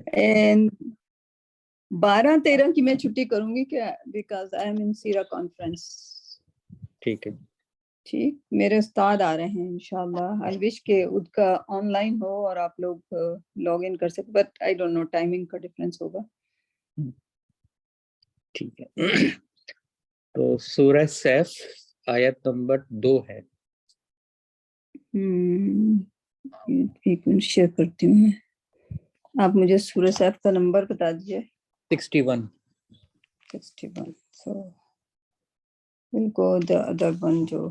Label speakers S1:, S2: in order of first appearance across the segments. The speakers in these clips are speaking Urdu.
S1: And 12-13 کی میں چھٹی کروں گی کیا, because I am in Sierra conference.
S2: ٹھیک ہے,
S1: ٹھیک, میرے استاد آ رہے ہیں انشاءاللہ. آئی وش کہ ان کا آن لائن ہو اور آپ لوگ لاگ ان کر سکیں, but I don't know timing کا ڈفرینس ہوگا.
S2: ٹھیک ہے. تو سورہ سیف آیت نمبر 2 ہے.
S1: ایک منٹ شیئر کرتی ہوں میں. آپ مجھے سورہ سیف کا نمبر بتا دیجیے.
S2: 61.
S1: 61. So we'll go the other one جو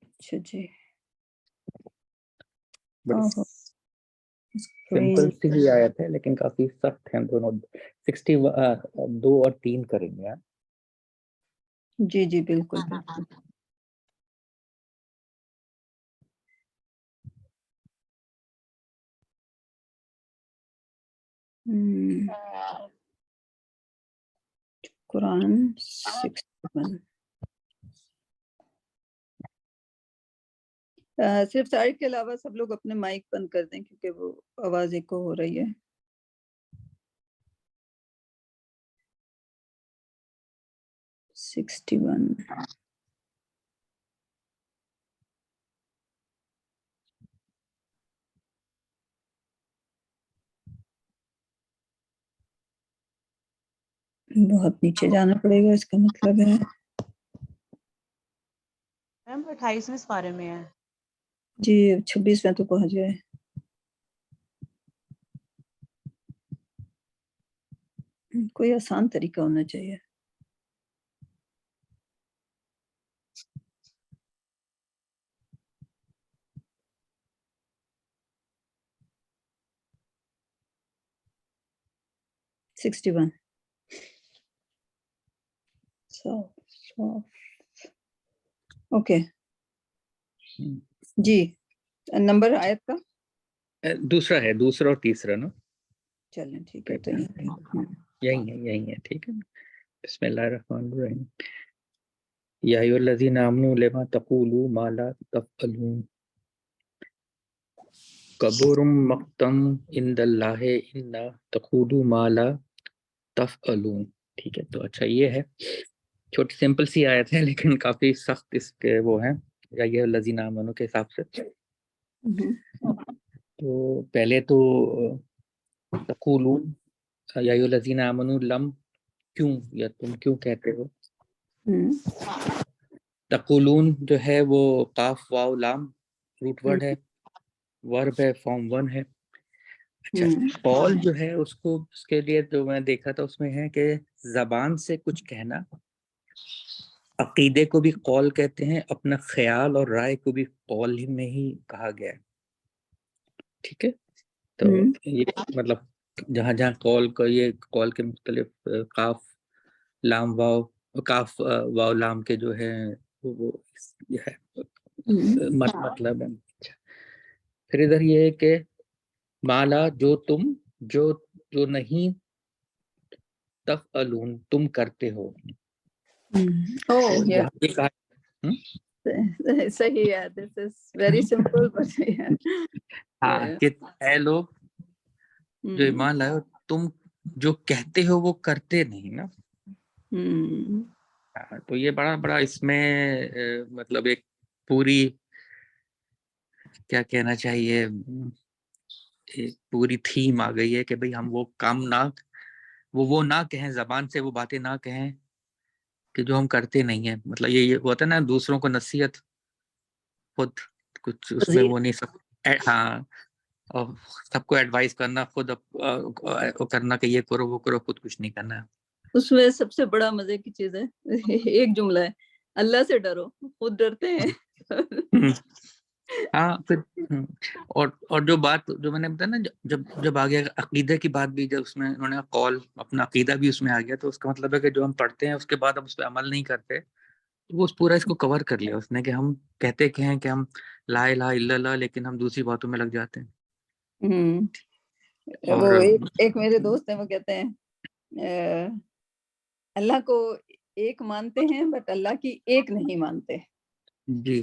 S1: اچھا جی.
S2: سمپل سی آیت ہے لیکن کافی سخت ہیں دونوں. 62 اور 3 کریں گے.
S1: جی جی بالکل بالکل. قرآن 61. صرف سائڈ کے علاوہ سب لوگ اپنے مائک بند کر دیں کیونکہ وہ آواز ایکو ہو رہی ہے. بہت نیچے جانا پڑے گا, اس کا مطلب ہے
S3: 28ویں سپارے میں ہے.
S1: جی 26 میں تو پہنچ گئے. کوئی آسان طریقہ ہونا چاہیے. اوکے جی. نمبر آیت کا
S2: دوسرا ہے, دوسرا اور تیسرا نا.
S1: چلیں ٹھیک ہے, تو
S2: یہی ہے. ٹھیک ہے. بسم اللہ الرحمن الرحیم. یا ایھا الذین آمنوا لما تقولون ما لا تفعلون کبر مقتا عند اللہ ان تقولوا ما لا تفعلون. ٹھیک ہے. تو اچھا یہ ہے چھوٹی سمپل سی آیت ہے لیکن کافی سخت اس کے وہ ہیں یا ایھا الذین آمنوا کے حساب سے. تو پہلے تو تقولون یا ایھا الذین آمنوا لم کیوں یا تم کیوں کہتے ہو. تقولون جو ہے وہ قاف واو لام روٹ ورڈ ہے, ورب ہے, فارم 1 ہے. اچھا قول جو ہے اس کو, اس کے لیے جو میں دیکھا تھا اس میں ہے کہ زبان سے کچھ کہنا. عقیدے کو بھی قول کہتے ہیں, اپنا خیال اور رائے کو بھی قول ہی میں ہی کہا گیا ہے. ٹھیک ہے. تو یہ مطلب جہاں جہاں قول کو, یہ قول کے مختلف قاف لام واو, کاف واو لام کے جو ہے وہ یہ ہے مطلب ہے. پھر ادھر یہ ہے کہ مالا جو تم, جو نہیں, تفعلون تم کرتے ہو.
S1: صحیح ہے. دس از ویری سمپل بٹ
S2: کہ اے لوگ جو ایمان لائے تم جو کہتے ہو وہ کرتے نہیں نا. تو یہ بڑا اس میں مطلب ایک پوری کیا کہنا چاہیے, ایک پوری تھیم آ گئی ہے کہ بھئی ہم وہ کام وہ نہ کہیں, زبان سے وہ باتیں نہ کہیں کہ جو ہم کرتے نہیں ہیں. مطلب یہ ہوتا ہے نا دوسروں کو نصیحت, خود کچھ اس میں وہ نہیں, اور سب کو ایڈوائز کرنا, خود کرنا کہ یہ کرو وہ کرو, خود کچھ نہیں کرنا.
S1: اس میں سب سے بڑا مزے کی چیز ہے ایک جملہ ہے, اللہ سے ڈرو, خود ڈرتے ہیں.
S2: ہاں پھر اور جو بات جو میں نے بتایا نا, جب آ گیا عقیدہ کی بات بھی, جب اس میں انہوں نے قول اپنا عقیدہ بھی اس میں آ گیا, تو اس کا مطلب ہے کہ جو ہم پڑھتے ہیں اس کے بعد ہم اس پہ عمل نہیں کرتے, وہ پورا اس کو کور کر لیا اس نے کہ ہم کہتے کہ ہیں کہ ہم لا الہ الا اللہ, لیکن ہم دوسری باتوں میں لگ جاتے ہیں.
S1: وہ ایک میرے دوست ہیں, وہ کہتے ہیں اللہ کو ایک مانتے ہیں بٹ اللہ کی ایک نہیں مانتے.
S2: جی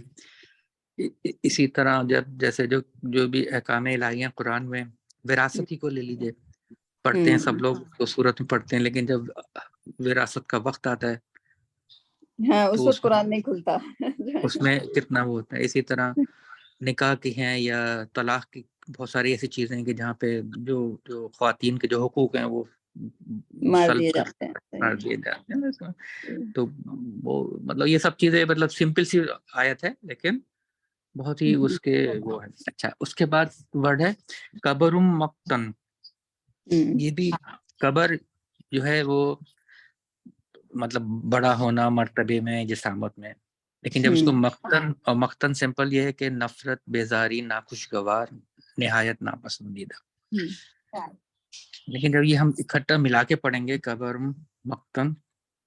S2: اسی طرح جیسے جو بھی احکام الہیہ قرآن میں وراثت ہی کو لے لیجیے, پڑھتے ہیں سب لوگ تو صورت میں پڑھتے ہیں, لیکن جب وراثت کا وقت آتا ہے
S1: ہاں اس
S2: تو
S1: وقت قرآن نہیں کھلتا.
S2: اس میں کتنا وہ ہوتا ہے. اسی طرح نکاح کی ہیں یا طلاق کی بہت ساری ایسی چیزیں ہیں کہ جہاں پہ جو خواتین کے جو حقوق ہیں وہ
S1: مار
S2: سلب
S1: دیے
S2: کر
S1: جاتے ہیں.
S2: مار دیے جاتے ہیں. تو وہ مطلب یہ سب چیزیں مطلب سمپل سی آیت ہے لیکن بہت ہی اس کے وہ ہے. اچھا اس کے بعد ورڈ ہے قبرم مقتن. یہ بھی قبر جو ہے وہ مطلب بڑا ہونا مرتبے میں جسامت میں, لیکن جب اس کو مقتن, اور مقتن سمپل یہ ہے کہ نفرت, بیزاری, ناخوشگوار, نہایت ناپسندیدہ. لیکن جب یہ ہم اکٹھا ملا کے پڑھیں گے قبر مقتن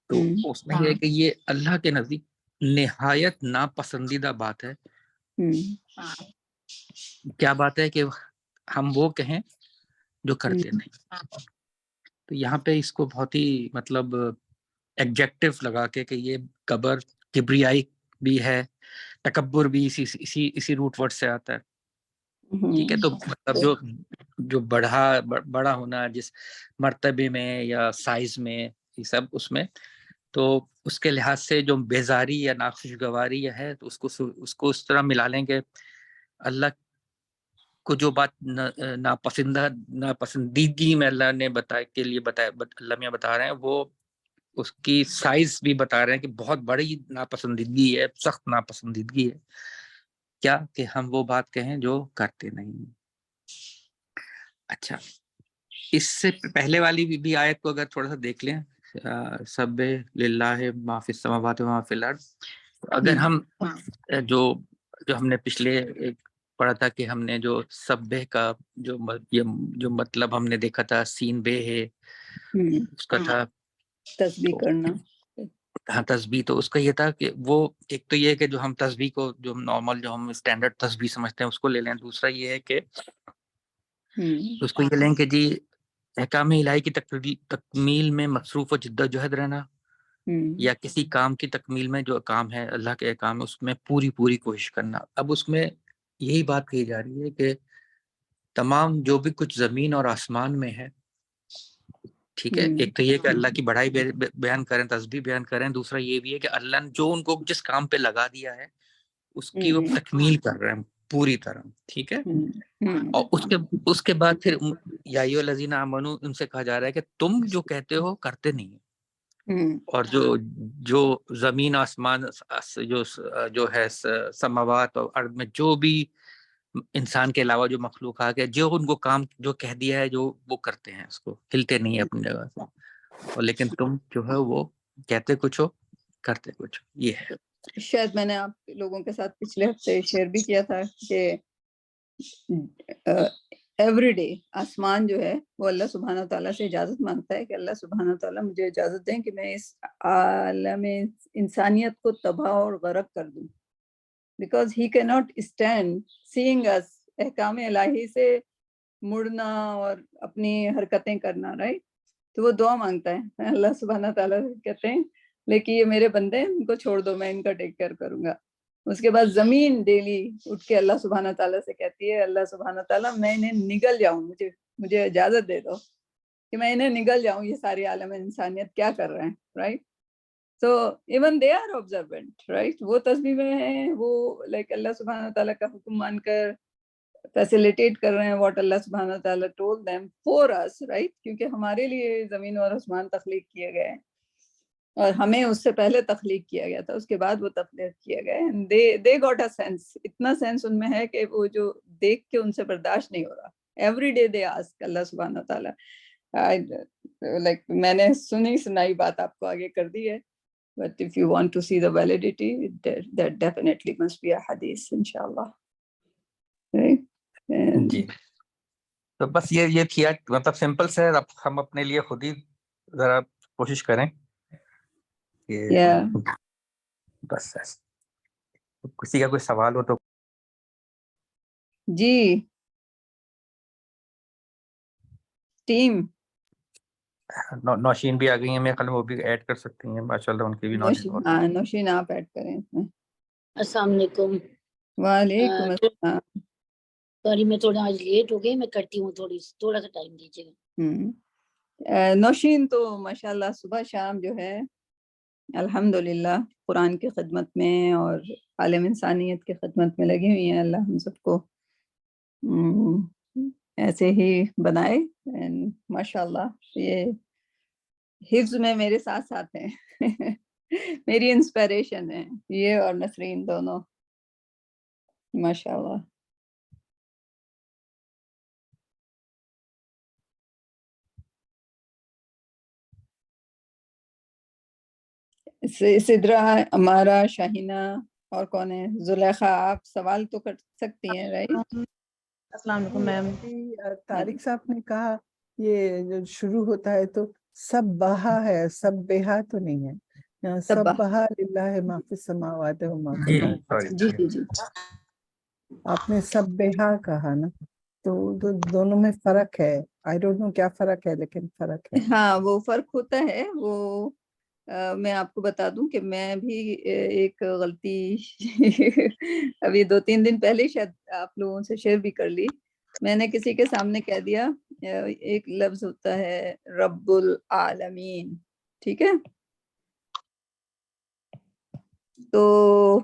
S2: تو اس میں یہ ہے کہ یہ اللہ کے نزدیک نہایت ناپسندیدہ بات ہے. کیا بات ہے کہ ہم وہ کہیں جو کرتے نہیں. تو یہاں پہ اس کو بہت ہی مطلب ایگجیکٹو لگا کے کہ یہ قبر کبریائی بھی ہے, تکبر بھی اسی روٹ ورڈ سے آتا ہے. ٹھیک ہے, تو مطلب جو بڑا ہونا جس مرتبے میں یا سائز میں یہ سب اس میں, تو اس کے لحاظ سے جو بیزاری یا ناخوشگواری ہے تو اس کو اس طرح ملا لیں گے. اللہ کو جو بات ناپسندیدگی میں اللہ نے اللہ میں بتا رہے ہیں, وہ اس کی سائز بھی بتا رہے ہیں کہ بہت بڑی ناپسندیدگی ہے, سخت ناپسندیدگی ہے. کیا کہ ہم وہ بات کہیں جو کرتے نہیں. اچھا اس سے پہلے والی بھی آیت کو اگر تھوڑا سا دیکھ لیں, سب للہ ما فی السماوات و ما فی الارض, اگر ہم جو ہم نے پچھلے پڑھا تھا کہ ہم نے جو سبح کا جو مطلب ہم نے دیکھا تھا, سین بے ہے اس کا تھا
S1: تسبیح کرنا.
S2: ہاں تسبیح, تو اس کا یہ تھا کہ وہ ایک تو یہ ہے کہ جو ہم تسبیح کو جو نارمل جو ہم اسٹینڈرڈ تسبیح سمجھتے ہیں اس کو لے لیں. دوسرا یہ ہے کہ اس کو یہ لیں کہ جی احکام الہی کی تکمیل میں مصروف و جدوجہد رہنا, یا کسی کام کی تکمیل میں جو کام ہے اللہ کے احکام ہے اس میں پوری کوشش کرنا. اب اس میں یہی بات کہی جا رہی ہے کہ تمام جو بھی کچھ زمین اور آسمان میں ہے, ٹھیک ہے, ایک تو یہ کہ اللہ کی بڑائی بیان کریں, تسبیح بیان کریں. دوسرا یہ بھی ہے کہ اللہ نے جو ان کو جس کام پہ لگا دیا ہے اس کی وہ تکمیل کر رہے ہیں پوری طرح. ٹھیک ہے, اور اس کے بعد پھر یا ایھا الذین آمنو ان سے کہا جا رہا ہے کہ تم جو کہتے ہو کرتے نہیں. اور جو زمین آسمان جو ہے سماوات اور ارض میں جو بھی انسان کے علاوہ جو مخلوقات ہے, جو ان کو کام جو کہہ دیا ہے جو وہ کرتے ہیں, اس کو ہلتے نہیں ہے اپنی جگہ سے. اور لیکن تم جو ہے وہ کہتے کچھ ہو کرتے کچھ. یہ ہے
S1: شاید میں نے آپ لوگوں کے ساتھ پچھلے ہفتے شیئر بھی کیا تھا کہ ایوری ڈے آسمان جو ہے وہ اللہ سبحانہ تعالیٰ سے اجازت مانگتا ہے کہ اللہ سبحانہ تعالیٰ مجھے اجازت دیں کہ میں اس عالم انسانیت کو تباہ اور غرق کر دوں, بیکاز ہی کی ناٹ اسٹینڈ سیئنگ اس احکام الہی سے مڑنا اور اپنی حرکتیں کرنا. رائٹ, تو وہ دعا مانگتا ہے اللہ سبحانہ تعالیٰ سے, کہتے ہیں لیکن یہ میرے بندے ہیں, ان کو چھوڑ دو, میں ان کا ٹیک کیئر کروں گا. اس کے بعد زمین ڈیلی اٹھ کے اللہ سبحانہ تعالیٰ سے کہتی ہے, اللہ سبحانہ تعالیٰ میں انہیں نگل جاؤں, مجھے اجازت دے دو کہ میں انہیں نگل جاؤں, یہ ساری عالم انسانیت کیا کر رہے ہیں. Right, so even they are observant, right? وہ تسبیح میں ہیں, وہ like اللہ سبحانہ تعالیٰ کا حکم مان کر فیسیلیٹیٹ کر رہے ہیں what اللہ سبحانہ تعالیٰ told them for us, right? کیونکہ ہمارے لیے زمین اور آسمان تخلیق کیے گئے ہیں اور ہمیں اس سے پہلے تخلیق کیا گیا تھا, اس کے بعد وہ تخلیق کیے گئے. they got a sense, اتنا سینس ان میں ہے کہ وہ جو دیکھ کے ان سے برداشت نہیں ہو رہا. every day they ask اللہ سبحانہ تعالیٰ, like میں نے سنائی بات آپ کو آگے کر دی ہے. But if you want to see the validity, that definitely must be a hadith, inshallah. Right?
S2: جی, تو بس یہ تھی مطلب سمپل سے. اب ہم اپنے لیے خود ہی ذرا کوشش کریں کہ بس کسی کا کوئی سوال ہو تو.
S1: جی ٹیم
S2: نوشین بھی آ گئی ہیں، میرے خیال میں وہ بھی ایڈ کر سکتی ہیں، ماشاءاللہ ان کی بھی نالج بہت ہے۔
S1: نوشین آپ ایڈ کریں اس میں۔
S4: السلام علیکم۔
S1: وعلیکم السلام۔
S4: سوری میں تھوڑا آج لیٹ ہو گئی، میں کرتی ہوں، تھوڑا سا ٹائم دیجیے گا۔
S1: نوشین تو ماشاءاللہ صبح شام جو ہے الحمدللہ قرآن کی خدمت میں اور عالم انسانیت کی خدمت میں لگی ہوئی ہیں۔ اللہ ہم سب کو ایسے ہی بنائے، ماشاءاللہ یہ حفظ میں میرے ساتھ ساتھ ہیں، میری انسپائریشن ہے یہ اور نسرین دونوں، ماشاءاللہ۔ سدرا، امارا، شاہینہ اور کون ہے؟ زلیخا، آپ سوال تو کر سکتی ہیں، رائٹ؟
S3: السلام علیکم میم۔
S5: طارق صاحب نے کہا یہ جو شروع ہوتا ہے تو سب بہا ہے، سب بہا تو نہیں ہے، یہاں سب بہا للہ ما فی السماوات و ما فی الارض۔
S1: جی جی جی،
S5: آپ نے سب بہا کہا نا، تو دونوں میں فرق ہے، آئی ڈونٹ نو کیا فرق ہے، لیکن فرق ہے۔
S1: ہاں وہ فرق ہوتا ہے، وہ میں آپ کو بتا دوں کہ میں بھی ایک غلطی ابھی 2-3 دن پہلے شاید آپ لوگوں سے شیئر بھی کر لی، میں نے کسی کے سامنے کہہ دیا ایک لفظ ہوتا ہے رب العالمین، ٹھیک ہے؟ تو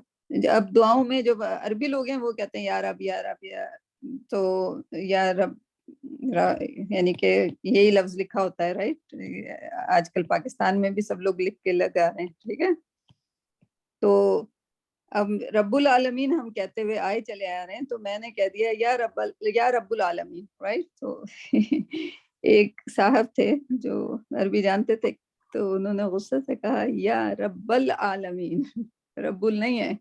S1: اب دعاؤں میں جو عربی لوگ ہیں وہ کہتے ہیں یا رب یا رب، تو یا رب یعنی کہ یہی لفظ لکھا ہوتا ہے، رائٹ؟ آج کل پاکستان میں بھی سب لوگ لکھ کے لگا رہے ہیں، ٹھیک ہے؟ تو اب رب العالمین ہم کہتے ہوئے آئے چلے آ رہے ہیں، تو میں نے کہہ دیا یا رب العالمین، رائٹ؟ تو ایک صاحب تھے جو عربی جانتے تھے، تو انہوں نے غصے سے کہا یا رب العالمین، رب ال نہیں ہے۔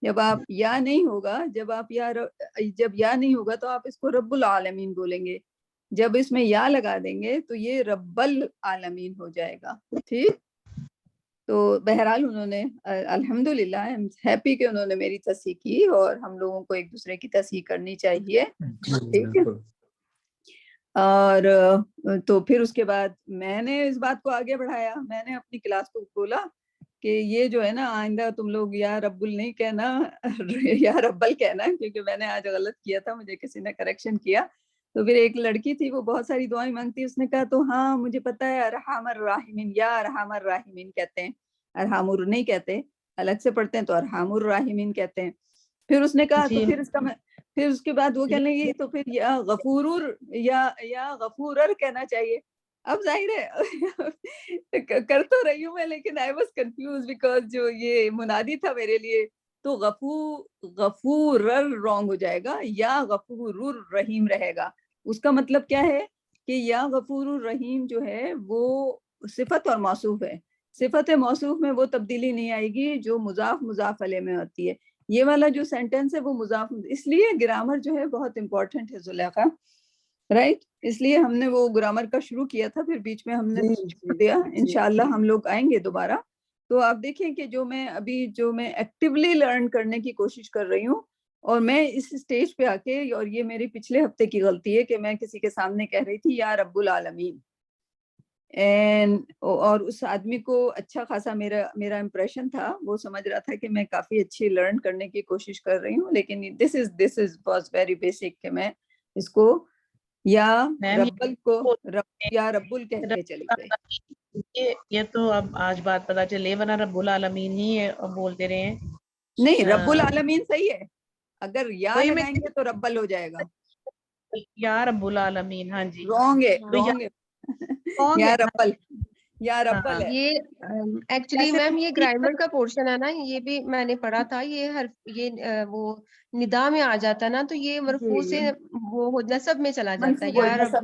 S1: جب آپ یا نہیں ہوگا، جب یا نہیں ہوگا تو آپ اس کو رب العالمین بولیں گے، جب اس میں یا لگا دیں گے تو یہ رب العالمین ہو جائے گا، ٹھیک؟ تو بہرحال انہوں نے الحمدللہ آئی ایم ہیپی کہ انہوں نے میری تصحیح کی، اور ہم لوگوں کو ایک دوسرے کی تصحیح کرنی چاہیے، ٹھیک ہے؟ اور تو پھر اس کے بعد میں نے اس بات کو آگے بڑھایا، میں نے اپنی کلاس کو بولا کہ یہ جو ہے نا آئندہ تم لوگ یا رب ال نہیں کہنا، یا رب ال کہنا، کیونکہ میں نے آج غلط کیا تھا، مجھے کسی نے کریکشن کیا۔ تو پھر ایک لڑکی تھی، وہ بہت ساری دعائیں مانگتی، اس نے کہا تو ہاں مجھے پتا ہے ارحم الراحمین، یا ارحم الراحمین کہتے ہیں، ارحم نہیں کہتے، الگ سے پڑھتے ہیں تو ارحم الراحمین کہتے ہیں۔ پھر اس نے کہا تو پھر اس کے بعد وہ کہنے لگی تو پھر یا غفور یا غفورر کہنا چاہیے۔ اب ظاہر ہے کر تو رہی ہوں میں، لیکن I was confused because جو یہ منادی تھا میرے لیے، تو غفورر رونگ ہو جائے گا، یا غفور الرحیم رہے گا۔ اس کا مطلب کیا ہے کہ یا غفور الرحیم جو ہے وہ صفت اور موصوف ہے، صفت موصوف میں وہ تبدیلی نہیں آئے گی جو مضاف علیہ میں ہوتی ہے۔ یہ والا جو سینٹنس ہے وہ مضاف، اس لیے گرامر جو ہے بہت امپورٹنٹ ہے زلیخا، رائٹ؟ اس لیے ہم نے وہ گرامر کا شروع کیا تھا، پھر بیچ میں ہم نے چھوڑ دیا۔ انشاءاللہ ہم لوگ آئیں گے دوبارہ۔ تو آپ دیکھیں کہ جو میں ایکٹیولی لرن کرنے کی کوشش کر رہی ہوں، اور میں اس سٹیج پہ آ کے، اور یہ میری پچھلے ہفتے کی غلطی ہے کہ میں کسی کے سامنے کہہ رہی تھی یا رب العالمین، اور اس آدمی کو اچھا خاصا میرا امپریشن تھا، وہ سمجھ رہا تھا کہ میں کافی اچھی لرن کرنے کی کوشش کر رہی ہوں، لیکن this is was very basic کہ میں اس کو یا ربل کو یا رب ال کہہ کے چلی گئی۔
S3: یہ تو اب آج بات پتا چلے، ورنہ رب العالمین ہی بولتے رہے ہیں۔
S1: نہیں، رب العالمین صحیح ہے، اگر یا لگائیں گے تو ربل ہو جائے گا،
S3: یا رب العالمین، ہاں جی
S1: رونگ ہے، رونگ ہے، یا ربل، یا ربل ہے۔
S6: یہ ایکچولی میم یہ گرامر کا پورشن ہے نا، یہ بھی میں نے پڑھا تھا، یہ حرف یہ وہ ندا میں آ جاتا ہے نا، تو یہ مرفوع سے وہ نسب میں چلا جاتا ہے، یا رب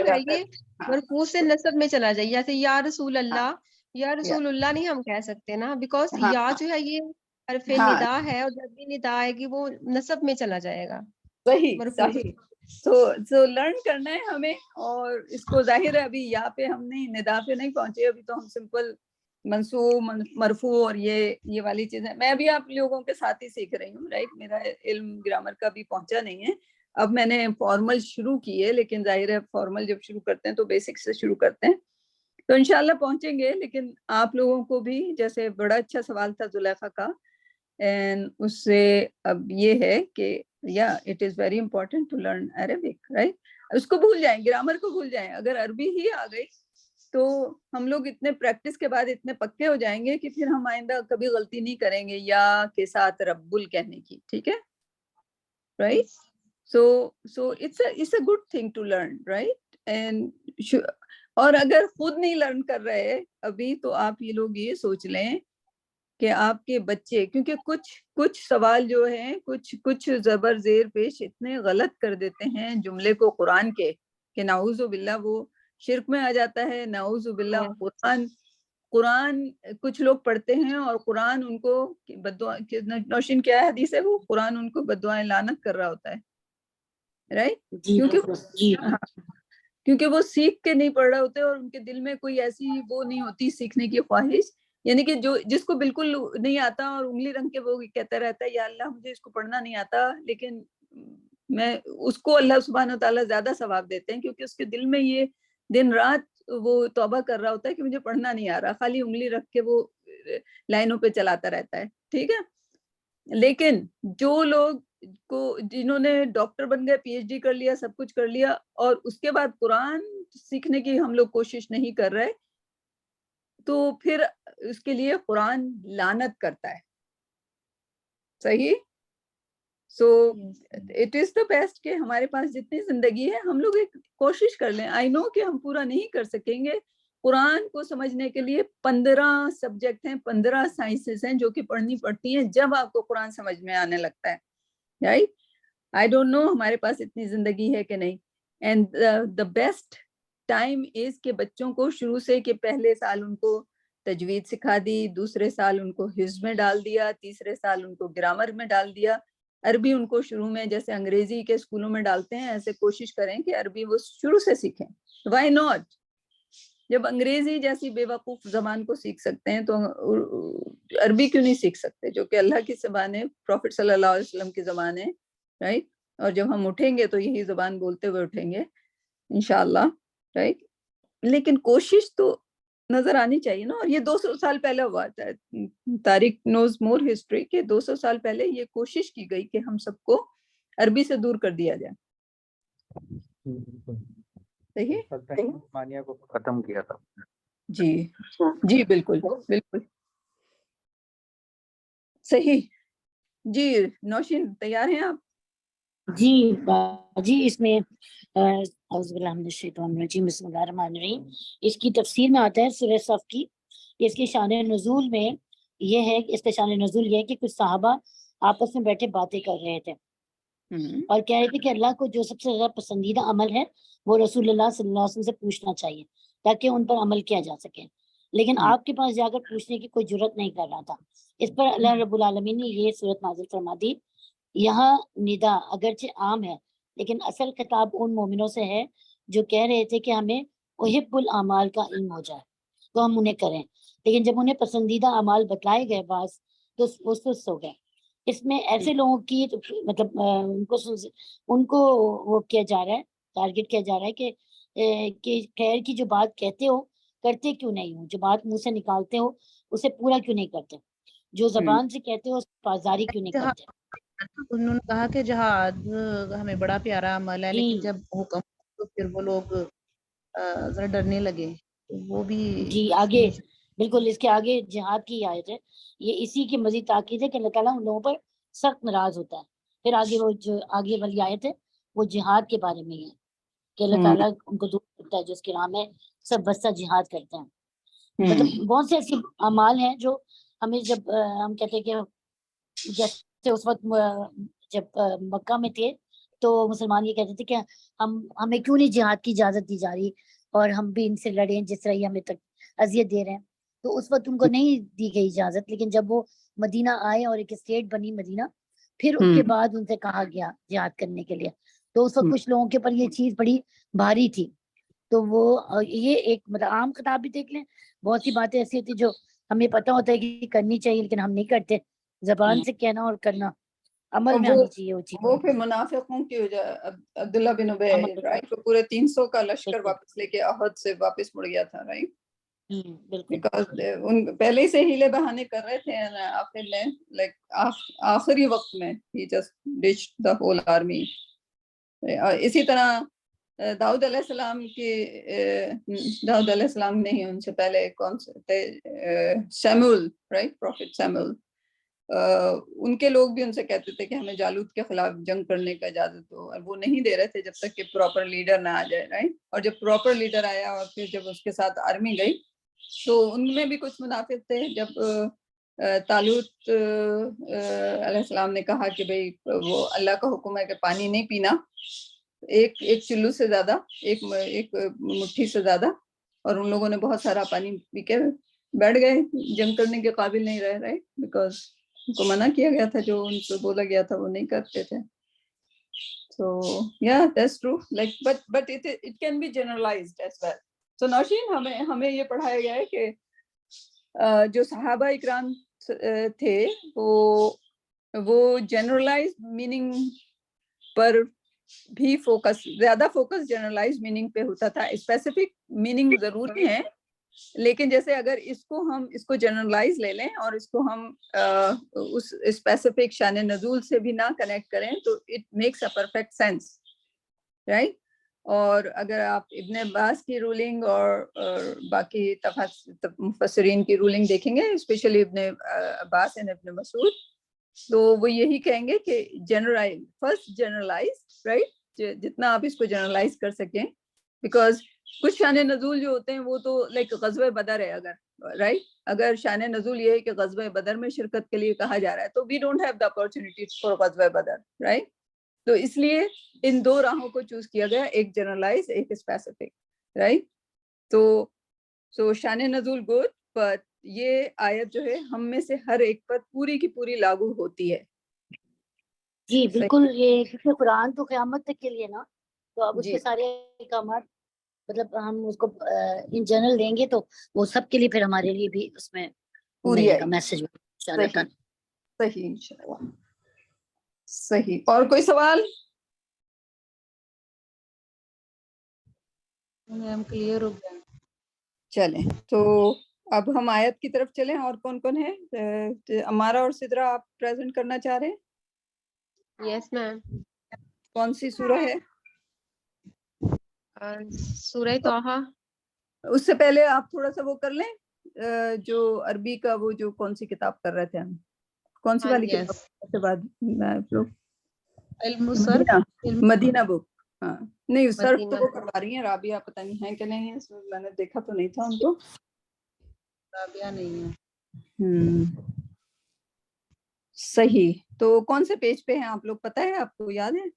S6: ہے یہ مرفوع سے نسب میں چلا جائے، جیسے یا رسول اللہ، یا رسول اللہ نہیں ہم کہہ سکتے نا، بیکاز یا جو ہے یہ حرف ندا ہے، اور جب بھی ندا آئے گی وہ نسب میں چلا جائے گا،
S1: صحیح۔ سو لرن کرنا ہے ہمیں، اور اس کو ظاہر ہے ابھی یہاں پہ ہم نہیں، ندا پہ نہیں پہنچے، ابھی تو ہم سمپل منصوب مرفوع اور یہ والی چیزیں میں ابھی آپ لوگوں کے ساتھ ہی سیکھ رہی ہوں، رائٹ؟ میرا علم گرامر کا بھی پہنچا نہیں ہے، اب میں نے فارمل شروع کی ہے، لیکن ظاہر ہے فارمل جب شروع کرتے ہیں تو بیسک سے شروع کرتے ہیں، تو انشاءاللہ پہنچیں گے. لیکن آپ لوگوں کو بھی جیسے بڑا اچھا سوال تھا زلیخا کا, اینڈ اس سے اب یہ ہے کہ یا it is very important to learn Arabic, right. اس کو بھول جائیں, گرامر کو بھول جائیں. اگر عربی ہی آ گئی تو ہم لوگ اتنے پریکٹس کے بعد اتنے پکے ہو جائیں گے کہ پھر ہم آئندہ کبھی غلطی نہیں کریں گے یا کے ساتھ رب ال کہنے کی. ٹھیک ہے, right. so it's a good thing to learn, right. and اور اگر خود نہیں لرن کر رہے ابھی تو آپ یہ لوگ یہ سوچ لیں کہ آپ کے بچے, کیونکہ کچھ سوال جو ہیں کچھ زبر زیر پیش اتنے غلط کر دیتے ہیں جملے کو قرآن کے کہ نعوذ باللہ وہ شرک میں آ جاتا ہے. نعوذ باللہ قرآن کچھ لوگ پڑھتے ہیں اور قرآن ان کو بددعا, نوشین کیا ہے حدیث ہے, وہ قرآن ان کو بددعائیں لعنت کر رہا ہوتا ہے, رائٹ. کیونکہ وہ سیکھ کے نہیں پڑھ رہے ہوتے اور ان کے دل میں کوئی ایسی وہ نہیں ہوتی سیکھنے کی خواہش. یعنی کہ جس کو بالکل نہیں آتا اور انگلی رنگ کے وہ کہتا رہتا ہے یا اللہ مجھے اس کو پڑھنا نہیں آتا, لیکن میں اس کو اللہ سبحانہ و تعالیٰ زیادہ ثواب دیتے ہیں کیونکہ اس کے دل میں یہ دن رات وہ توبہ کر رہا ہوتا ہے کہ مجھے پڑھنا نہیں آ رہا, خالی انگلی رکھ کے وہ لائنوں پہ چلاتا رہتا ہے. ٹھیک ہے. لیکن جو لوگ کو جنہوں نے ڈاکٹر بن گئے, پی ایچ ڈی کر لیا, سب کچھ کر لیا, اور اس کے بعد قرآن سیکھنے کی ہم لوگ کوشش نہیں کر رہے, تو پھر اس کے لیے قرآن لعنت کرتا ہے. صحیح. So it is the best کہ ہمارے پاس جتنی زندگی ہے ہم لوگ ایک کوشش کر لیں. آئی نو کہ ہم پورا نہیں کر سکیں گے. قرآن کو سمجھنے کے لیے 15 سبجیکٹ ہیں, 15 سائنسز ہیں جو کہ پڑھنی پڑتی ہیں جب آپ کو قرآن سمجھ میں آنے لگتا ہے, رائٹ. آئی ڈونٹ نو ہمارے پاس اتنی زندگی ہے کہ نہیں. And the best time is کہ بچوں کو شروع سے کہ پہلے سال ان کو تجوید سکھا دی, دوسرے سال ان کو حفظ میں ڈال دیا, تیسرے سال ان کو گرامر میں ڈال دیا. عربی ان کو شروع میں جیسے انگریزی کے اسکولوں میں ڈالتے ہیں ایسے کوشش کریں کہ عربی وہ شروع سے سیکھیں. Why not. جب انگریزی جیسی بے وقوف زبان کو سیکھ سکتے ہیں تو عربی کیوں نہیں سیکھ سکتے, جو کہ اللہ کی زبان ہے, پروفٹ صلی اللہ علیہ وسلم کی زبان ہے, رائٹ. اور جب ہم اٹھیں گے تو یہی زبان بولتے ہوئے اٹھیں گے انشاءاللہ, رائٹ. لیکن کوشش تو نظر آنی چاہیے نا. اور یہ 200 سال پہلے ہوا تھا. تاریخ نوز مور ہسٹری کے 200 سال پہلے یہ کوشش کی گئی کہ ہم سب کو عربی سے دور کر دیا جائے. صحیح
S2: کو ختم کیا تھا.
S1: جی جی بالکل بالکل صحیح. جی نوشین تیار ہیں آپ؟
S4: جی اس میں اعوذ باللہ من الشیطان الرجیم بسم اللہ الرحمن الرحیم اس کی تفسیر میں آتا ہے سورہ صف کی. اس کی شان نزول میں یہ ہے, اس کا شان نزول یہ ہے کہ کچھ صحابہ آپس میں بیٹھے باتیں کر رہے تھے اور کہہ رہے تھے کہ اللہ کو جو سب سے زیادہ پسندیدہ عمل ہے وہ رسول اللہ صلی اللہ علیہ وسلم سے پوچھنا چاہیے تاکہ ان پر عمل کیا جا سکے. لیکن آپ کے پاس جا کر پوچھنے کی کوئی جرت نہیں کر رہا تھا. اس پر اللہ رب العالمین نے یہ صورت نازل فرما دی. یہاں ندا اگرچہ عام ہے لیکن اصل خطاب ان مومنوں سے ہے جو کہہ رہے تھے کہ ہمیں احب الاعمال کا علم ہو جائے تو ہم انہیں کریں, لیکن جب انہیں پسندیدہ اعمال بتلائے گئے بعض تو وہ سست ہو گئے. اس میں ایسے لوگوں کی مطلب ان کو وہ کیا جا رہا ہے, ٹارگٹ کیا جا رہا ہے کہ خیر کی جو بات کہتے ہو کرتے کیوں نہیں ہو, جو بات منہ سے نکالتے ہو اسے پورا کیوں نہیں کرتے, جو زبان سے کہتے ہو پاسداری کیوں نہیں کرتے.
S3: انہوں نے کہا کہ جہاد ہمیں بڑا پیارا عمل ہے, لیکن جب حکم تو پھر وہ لوگ ذرا ڈرنے لگے. وہ بھی
S4: جی آگے بالکل اس کے آگے جہاد کی آیت ہے, یہ اسی کی مزید تاکید ہے کہ اللہ تعالیٰ ان لوگوں پر سخت ناراض ہوتا ہے. پھر آگے وہ جو آگے والی آیت ہے وہ جہاد کے بارے میں ہے کہ اللہ تعالیٰ ان کو دور کرتا ہے جو اس کی راہ میں سب بستہ جہاد کرتے ہیں. مطلب بہت سے ایسے اعمال ہیں جو ہمیں جب ہم کہتے ہیں کہ جیسے اس وقت جب مکہ میں تھے تو مسلمان یہ کہتے تھے کہ ہمیں کیوں نہیں جہاد کی اجازت دی جا رہی اور ہم بھی ان سے لڑیں جس طرح یہ ہمیں تک اذیت دے رہے ہیں. تو اس وقت ان کو نہیں دی گئی اجازت, لیکن جب وہ مدینہ آئے اور ایک اسٹیٹ بنی مدینہ, پھر اس کے بعد ان سے کہا گیا جہاد کرنے کے لیے. تو اس وقت کچھ لوگوں کے اوپر یہ چیز بڑی بھاری تھی. تو وہ یہ ایک مطلب عام خطاب بھی دیکھ لیں, بہت سی باتیں ایسی ہوتی جو ہمیں پتہ ہوتا ہے کہ کرنی چاہیے لیکن ہم نہیں کرتے. زبان سے کہنا اور کرنا عمل میں آنی چاہیے وہ چیز.
S1: وہ پھر منافقوں کی وجہ عبداللہ بن ابی رائٹ, وہ پورے 300 کا لشکر واپس لے کے احد سے واپس مڑ گیا تھا, رائٹ.
S4: بالکل
S1: بیکاز ان پہلے ہی سے ہیلے بہانے کر رہے تھے آخر میں لائک آخری وقت میں he just Dutch the whole army. اسی طرح داؤد علیہ السلام داؤد علیہ السلام نہیں ان سے پہلے کون سے تھے, سیمول رائٹ, پروفیٹ سیمول, ان کے لوگ بھی ان سے کہتے تھے کہ ہمیں جالوت کے خلاف جنگ کرنے کا اجازت دو, اور وہ نہیں دے رہے تھے جب تک کہ پراپر لیڈر نہ آ جائے رائٹ. اور جب پراپر لیڈر آیا اور پھر جب اس کے ساتھ آرمی گئی تو ان میں بھی کچھ منافق تھے. جب طالوت علیہ السلام نے کہا کہ بھئی وہ اللہ کا حکم ہے کہ پانی نہیں پینا, ایک چلو سے زیادہ, ایک مٹھی سے زیادہ, اور ان لوگوں نے بہت سارا پانی پی کے بیٹھ گئے, جنگ کرنے کے قابل نہیں رہے رائٹ, بیکاز ان کو منع کیا گیا تھا, جو ان سے بولا گیا تھا وہ نہیں کرتے تھے. So yeah, that's true. Like, but it can be generalized as well. So Nausheen ہمیں یہ پڑھایا گیا ہے کہ جو صحابہ اکرام تھے وہ جنرلائز میننگ پر بھی زیادہ فوکس جنرلائز میننگ پہ ہوتا تھا. اسپیسیفک میننگ ضروری ہے, لیکن جیسے اگر ہم اس کو جنرلائز لے لیں اور اس کو ہم اس اسپیسیفک شان نزول سے بھی نہ کنیکٹ کریں تو it makes a perfect sense right. اور اگر آپ ابن عباس کی رولنگ اور باقی مفسرین کی رولنگ دیکھیں گے, اسپیشلی ابن عباس اور ابن مسعود, تو وہ یہی کہیں گے کہ جنرلائز رائٹ, جتنا آپ اس کو جنرلائز کر سکیں, بیکاز کچھ شان نزول جو ہوتے ہیں وہ تو لائک غزوہ بدر ہے, اگر شان نزول یہ ہے کہ غزوہ بدر میں شرکت کے لیے کہا جا رہا ہے تو we don't have the opportunity for غزوہ بدر رائٹ. تو اس لیے ان دو راہوں کو چوز کیا گیا, ایک جنرلائز ایک اسپیسیفک رائٹ. تو شان نزول گڈ, بٹ یہ آیت جو ہے ہم میں سے ہر ایک پر پوری کی پوری لاگو ہوتی ہے.
S4: جی بالکل, یہ کیونکہ قرآن تو قیامت تک کے لیے نا, تو اب اس
S1: جی
S4: کے سارے احکامات مطلب ہم اس کو ان جنرل دیں گے تو وہ سب کے لیے پھر ہمارے لیے بھی اس میں
S1: پوری
S4: ملے گا میسج.
S1: صحیح انشاءاللہ. صحیح. اور کوئی سوال؟
S3: ہم کلیئر ہو گیا.
S1: چلیں تو اب ہم آیت کی طرف چلیں. اور کون کون ہے؟ امارہ اور سدرا آپ پریزنٹ کرنا چاہ رہے ہیں؟
S6: یس میم.
S1: کون سی سورہ ہے؟
S6: سورہ طٰہٰ.
S1: اس سے پہلے آپ تھوڑا سا وہ کر لیں, جو عربی کا وہ جو کون سی کتاب کر رہے تھے ہم, کون سی والی کتاب کے بعد مدینہ بک. ہاں نہیں سر تو وہ کروا رہی ہیں رابعہ, پتہ نہیں ہے کہ نہیں ہے, میں نے دیکھا تو نہیں تھا ان کو.
S3: رابعہ نہیں ہے.
S1: صحیح. تو کون سے پیج پہ ہیں آپ لوگ, پتہ ہے آپ کو, یاد ہے؟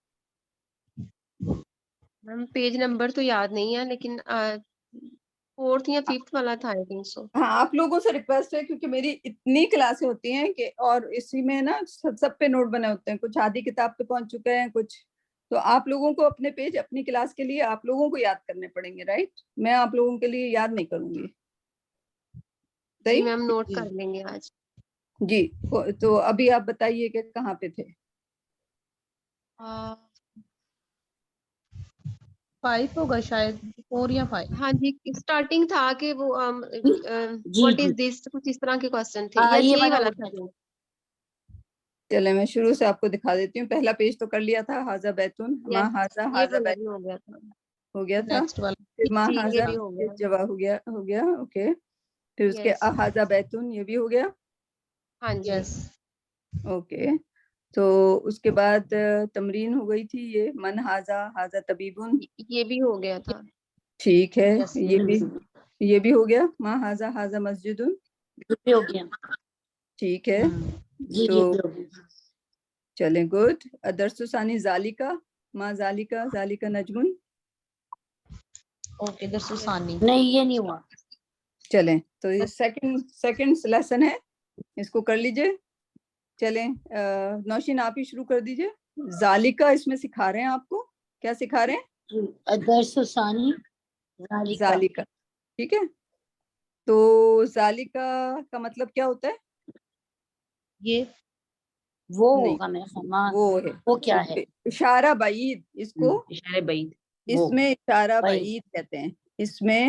S6: میم پیج نمبر تو یاد نہیں ہے, لیکن 4th یا 5th والا تھا آئی تھنک سو.
S1: ہاں آپ لوگوں سے ریکویسٹ ہے, کیونکہ میری اتنی کلاسیں ہوتی ہیں کہ, اور اسی میں نا سب پہ نوٹ بنے ہوتے ہیں, کچھ آدھی کتاب پہ پہنچ چکے ہیں کچھ, تو آپ لوگوں کو اپنے پیج اپنی کلاس کے لیے آپ لوگوں کو یاد کرنے پڑیں گے رائٹ. میں آپ لوگوں کے لیے یاد نہیں کروں گی.
S6: جی میم نوٹ کر لیں گے آج.
S1: جی تو ابھی آپ بتائیے کہ کہاں پہ تھے.
S3: 5 ہوگا شاید, 4 یا 5.
S6: ہاں جی اسٹارٹنگ تھا کہ وہ واٹ از دس, کچھ اس طرح کے کوسچن تھے. یس یہی والا تھا.
S1: چلے میں شروع سے آپ کو دکھا دیتی ہوں. پہلا پیج تو کر لیا تھا, حاذا بیتون, ما حاذا, حاذا بیت ہو گیا تھا, پھر ما حاذا جوا ہو گیا اوکے, پھر اس کے احاذا بیتون یہ بھی ہو گیا.
S6: ہاں جی
S1: اوکے. تو اس کے بعد تمرین ہو گئی تھی, یہ من حاذا, حاذا طبیبون, یہ
S6: بھی ہو گیا تھا.
S1: ٹھیک ہے. یہ بھی ہو گیا. ما حاذا, حاذا مسجدون
S4: ہو گیا.
S1: ٹھیک ہے. تو چلیں گڈ. درس ثانی ذالکا, ما ذالکا, ذالکا نجمن.
S3: اوکے درس ثانی
S4: نہیں یہ نہیں ہوا.
S1: چلیں تو یہ سیکنڈ لیسن ہے, اس کو کر لیجئے. چلیں نوشین آپ ہی شروع کر دیجئے. ذالکا اس میں سکھا رہے ہیں آپ کو, کیا سکھا رہے ہیں؟
S4: درس ثانی
S1: ذالکا. ٹھیک ہے. تو ذالکا کا مطلب کیا ہوتا ہے؟ یہ
S4: وہ ہوگا میرا خیال, وہ کیا ہے؟
S1: اشارہ بعید. اس کو
S3: اشارہ بعید,
S1: اس میں اشارہ بعید کہتے ہیں. اس میں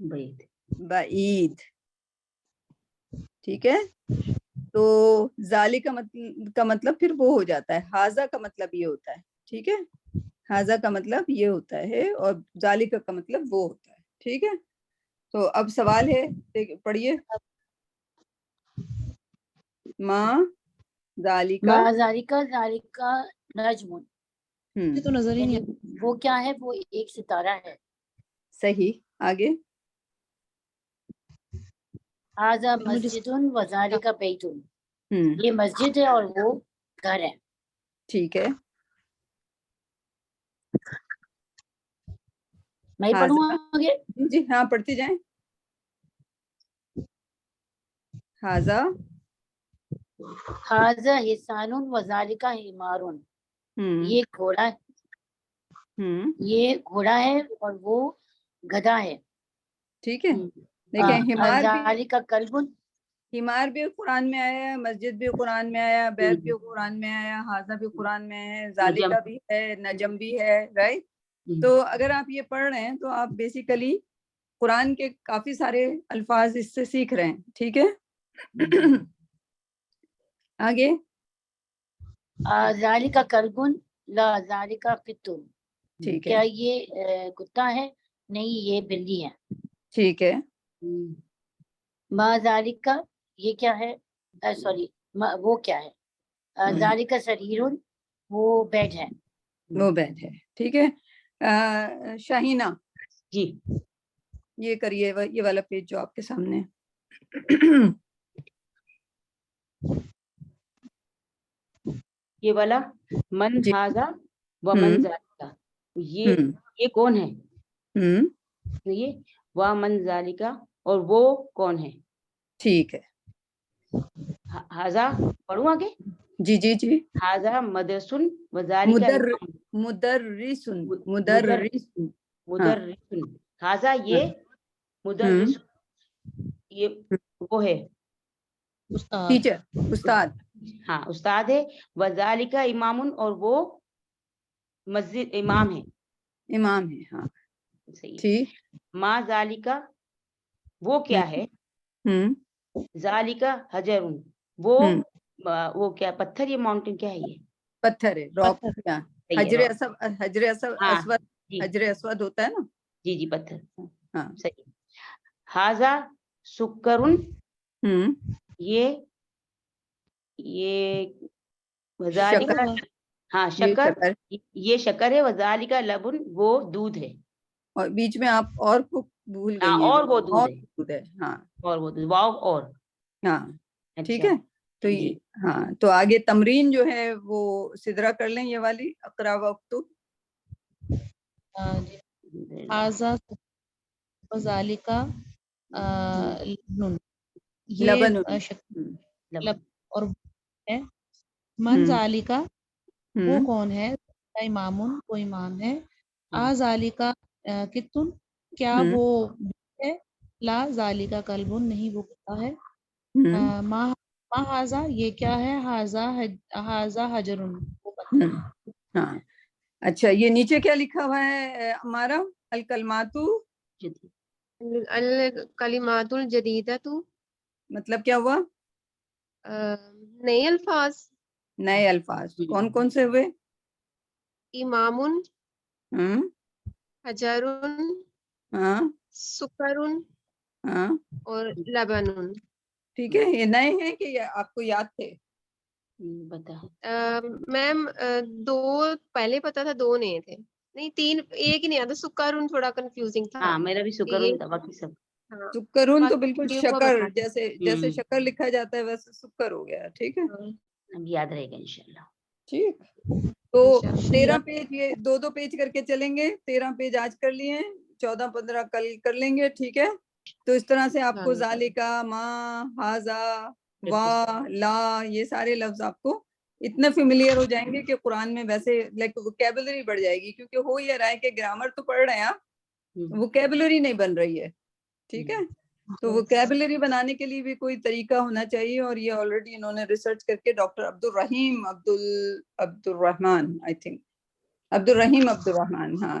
S4: بعید
S1: بعید, ٹھیک ہے. تو ذالک کا مطلب پھر وہ ہو جاتا ہے, حاذا کا مطلب یہ ہوتا ہے, ٹھیک ہے, حاذا کا مطلب یہ ہوتا ہے اور ذالک کا مطلب وہ ہوتا ہے, ٹھیک ہے. تو اب سوال ہے, پڑھیے. ما ذالک,
S4: ما ذالک ذالک نجم
S3: مجھے تو نظر ہی نہیں
S4: یعنی وہ کیا ہے, وہ ایک ستارہ ہے.
S1: صحیح. آگے
S4: ھذا
S3: مجھے
S4: مسجد و ذالک بیت,
S1: ہم
S4: یہ مسجد ہے اور وہ گھر ہے.
S1: ٹھیک ہے.
S4: میں پڑھوں
S1: ھذا,
S4: آگے.
S1: جی ہاں پڑھتی جائیں. ھذا
S4: ھذا حصان و ذالک حمار, یہ گھوڑا, یہ گھوڑا ہے اور وہ گدھا ہے.
S1: ٹھیک ہے. دیکھیں حمار بھی,
S4: ذالک کلب,
S1: حمار بھی قرآن میں آیا ہے, مسجد بھی قرآن میں آیا, بیت بھی قرآن میں آیا, حاضہ بھی قرآن میں ہے, ذالکہ بھی ہے, نجم بھی ہے, رائٹ. تو اگر آپ یہ پڑھ رہے ہیں تو آپ بیسیکلی قرآن کے کافی سارے الفاظ اس سے سیکھ رہے ہیں, ٹھیک ہے. آگے
S4: ذالک کلب لا ذالک قط,
S1: ٹھیک ہے,
S4: کیا یہ کتا ہے, نہیں یہ بلی ہے.
S1: ٹھیک ہے.
S4: ما ذالک, یہ کیا ہے, سوری وہ کیا ہے, ذالک سریر, وہ بیڈ ہے.
S1: وہ بیت ہے, ٹھیک ہے. شاہینہ
S7: جی
S1: یہ کریے یہ والا پیج جو آپ کے سامنے ہے.
S7: یہ والا من
S1: جی.
S7: ھذا و من ذالک, یہ کون ہے, یہ و من ذالک اور وہ کون ہے.
S1: ٹھیک ہے.
S7: ھذا پڑھوں آگے.
S1: جی جی جی.
S7: ھذا مدرسن و ذالک
S1: مدرسن
S7: مدرسن, ھذا یہ مدرس, یہ وہ ہے
S3: استاد.
S1: ٹیچر, استاد.
S7: ہاں استاد ہے. وذالک امام, اور وہ مسجد امام ہے.
S1: امام ہے, ہاں
S7: صحیح.
S1: ٹھیک.
S7: ما ذالک, وہ کیا ہے, ذالک حجر, وہ کیا پتھر, یہ ماؤنٹین کیا ہے, یہ
S1: پتھر ہے, راک. حجر
S7: ہاں
S1: اسود,
S7: جی
S1: حجر اسود ہوتا ہے نا.
S7: جی جی پتھر.
S1: ہاں.
S7: صحیح. ھذا سکرن, یہ وذالک, ہاں شکر, یہ شکر ہے. وذالک لبن, وہ دودھ ہے.
S1: اور بیچ میں آپ اور کو بھول
S7: ہاں
S1: گئی ہیں,
S7: اور وہ دودھ ہے,
S1: دودھ ہے. ہاں
S7: اور وہ دودھ, واو اور.
S1: ہاں ٹھیک
S7: اچھا
S1: ہے. تو
S7: جی.
S1: ہاں تو آگے تمرین جو ہے وہ سدرا کر لیں, یہ والی اقرا وقت.
S3: ھذا و ذالک لبن,
S1: لبن.
S3: یہ اور ہے. من ذالک, وہ کون ہے, امامن, وہ امام ہے. ذالک کتن, کیا وہ ہے. لا ذالک کلب, نہیں وہ کتا ہے. ما ھذا, یہ کیا ہے. ھذا حجر, وہ پتھر.
S1: ہاں اچھا, یہ نیچے کیا لکھا ہوا ہے ہمارا, الکلماتو
S6: الکلمات الجدیدۃ,
S1: مطلب کیا ہوا,
S6: نئے الفاظ.
S1: نئے الفاظ کون کون سے ہوئے,
S6: امامن, حجرن,
S1: ہاں
S6: سکرن,
S1: ہاں
S6: اور لبنن.
S1: ٹھیک ہے. یہ نئے ہیں کہ یہ آپ کو یاد تھے,
S7: بتا
S6: میم دو پہلے پتا تھا, دو نئے تھے, نہیں تین, ایک ہی نہیں آتا. سکرن تھوڑا کنفیوزنگ تھا.
S7: ہاں میرا بھی سکرن تھا, باقی سب
S1: سکرون تو بالکل شکر, جیسے شکر لکھا جاتا ہے ویسے سکر ہو گیا. ٹھیک ہے,
S7: اب یاد رہے گا انشاءاللہ.
S1: ٹھیک. تو 13 پیج, یہ دو پیج کر کے چلیں گے. 13 پیج آج کر لیے ہیں, 14-15 کل کر لیں گے, ٹھیک ہے. تو اس طرح سے آپ کو ذالکا, ما, ھذا, وا, لا, یہ سارے لفظ آپ کو اتنے فیملیئر ہو جائیں گے کہ قرآن میں ویسے لائک ووکیبلری بڑھ جائے گی, کیونکہ ہو یہ رہا ہے کہ گرامر تو پڑھ رہے ہیں آپ, ووکیبلری نہیں بن رہی ہے. ٹھیک ہے. تو ووکیبلری بنانے کے لیے بھی کوئی طریقہ ہونا چاہیے, اور یہ آلریڈی انہوں نے ریسرچ کر کے ڈاکٹر عبد الرحمن, آئی تھنک عبد الرحیم عبد الرحمن, ہاں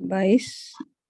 S1: 22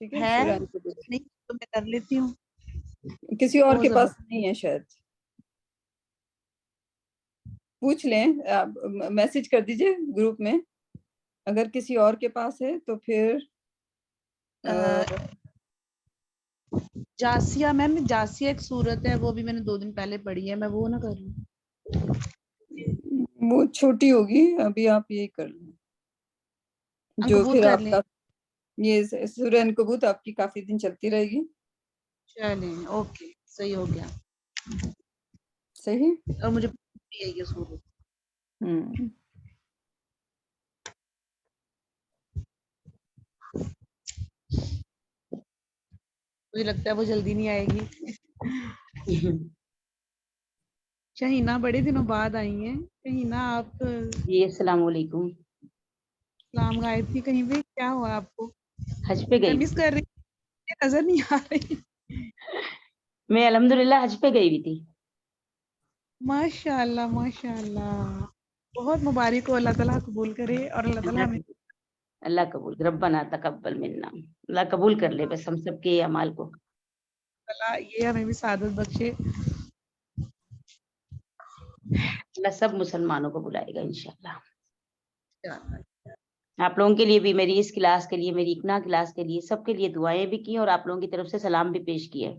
S1: ٹھیک ہے
S3: ہے
S1: سورہ عنکبوت
S3: نہیں تو میں کر لیتی ہوں.
S1: کسی اور
S3: وہ
S1: کے پاس
S3: زبردست.
S1: نہیں ہے شاید, پوچھ لیں, میسج کر دیجئے گروپ میں, اگر کسی اور کے پاس ہے تو پھر
S3: جاسیہ میم, جاسیہ ایک صورت ہے, وہ بھی میں نے 2 دن پہلے پڑھی ہے, میں وہ نہ کر لوں.
S1: وہ چھوٹی ہوگی, ابھی آپ یہی کر لیں جو
S3: عنکبوت
S1: پھر
S3: کر
S1: آپ
S3: لیں.
S1: کا یہ سورہ عنکبوت آپ کی کافی دن چلتی رہے گی.
S3: چلیں اوکے, صحیح ہو گیا.
S1: صحیح.
S3: اور مجھے ہے یہ صورت. مجھے لگتا ہے وہ جلدی نہیں آئے گی. شہینہ بڑے دنوں بعد آئی ہیں. شہینہ آپ
S7: جی السلام علیکم.
S3: سلام غائب تھی کہیں پہ, کیا ہوا آپ کو؟
S7: حج پہ
S3: میں
S7: گئی
S3: مس
S7: تھی.
S3: کر رہی ہوں, نظر نہیں آ رہی.
S7: میں الحمدللہ حج پہ گئی ہوئی تھی.
S3: ماشاء اللہ ماشاء اللہ, بہت مبارک ہو, اللہ تعالیٰ قبول کرے, اور اللہ تعالیٰ ہمیں
S7: اللہ قبول, ربنا تقبل منا, اللہ قبول کر لے بس ہم سب کے اعمال کو.
S3: یہ ہمیں بھی سعادت بخشے.
S7: اللہ سب مسلمانوں کو بلائے گا انشاءاللہ. آپ لوگوں کے لیے بھی, میری اس کلاس کے لیے, میری اقنا کلاس کے لیے, سب کے لیے دعائیں بھی کی, اور آپ لوگوں کی طرف سے سلام بھی پیش کیے.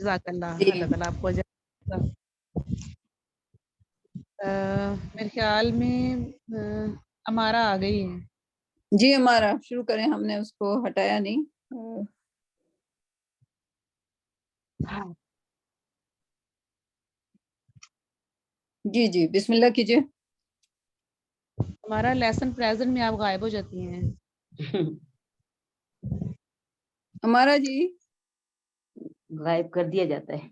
S3: جزاک اللہ,
S1: جی
S3: اللہ تعالیٰ آپ کو میرے خیال میں ہمارا آ گئی ہے.
S1: جی ہمارا شروع کریں, ہم نے اس کو ہٹایا نہیں. جی جی بسم اللہ کیجئے.
S3: ہمارا لیسن پریزنٹ میں آپ غائب ہو جاتی ہیں.
S1: ہمارا جی
S7: غائب کر دیا جاتا ہے.